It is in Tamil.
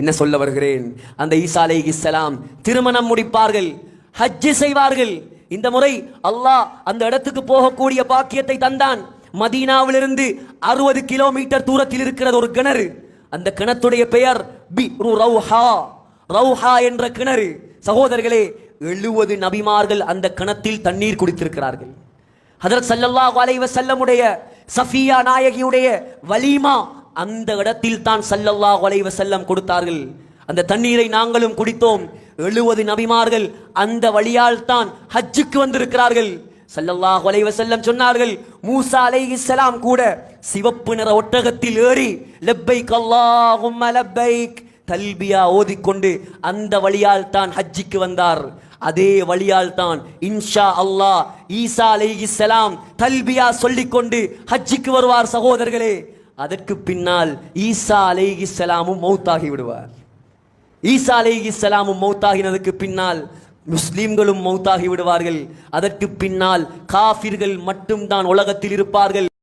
என்ன சொல்ல வருகிறேன்? அந்த ஈசா அலைஹிஸ்ஸலாம் திருமணம் முடிப்பார்கள், ஹஜ் செய்வார்கள். இந்த முறை அல்லாஹ் அந்த இடத்துக்கு போகக்கூடிய பாக்கியத்தை தந்தான். மதீனாவிலிருந்து 60 கிலோமீட்டர் தூரத்தில் இருக்கிறது ஒரு கிணறு. அந்த கிணத்துடைய பெயர் பிரு ரௌஹா. ரௌஹா என்ற கிணறு. சகோதரர்களே, 70 நபிமார்கள் அந்த கிணத்தில் தண்ணீர் குடித்திருக்கிறார்கள். ஹஜ்ரத் ஸல்லல்லாஹு அலைஹி வஸல்லமுடைய சஃபியா நாயகியுடைய வலீமா அந்த இடத்தில் தான் ஸல்லல்லாஹு அலைஹி வஸல்லம் கொடுத்தார்கள். அந்த தண்ணீரை நாங்களும் குடித்தோம். 70 நபிமார்கள் அந்த வழியால் தான் ஹஜ்ஜுக்கு வந்திருக்கிறார்கள். ஸல்லல்லாஹு அலைஹி வஸல்லம் சொன்னார்கள், மூசா அலைஹிஸ்ஸலாம் கூட சிவப்பு நிற ஒட்டகத்தில் ஏறி லப்பைக் அல்லாஹும்ம லப்பைக் தல்பியா ஓதிக்கொண்டு அந்த வழியால் தான் ஹஜ்ஜுக்கு வந்தார். அதே வழியால் தான் இன்ஷா அல்லாஹ் ஈசா அலைஹிஸ்ஸலாம் தல்பியா சொல்லிக்கொண்டு ஹஜ்ஜுக்கு வருவார். சகோதரர்களே, அதற்கு பின்னால் ஈசா அலைஹிஸ்ஸலாமும் மௌத்தாகி விடுவார். ஈசா அலைஹிஸ்ஸலாமும் மௌத்தாகினதுக்கு பின்னால் முஸ்லிம்களும் மௌத்தாகி விடுவார்கள். அதற்கு பின்னால் காஃபிர்கள் மட்டும்தான் உலகத்தில் இருப்பார்கள்.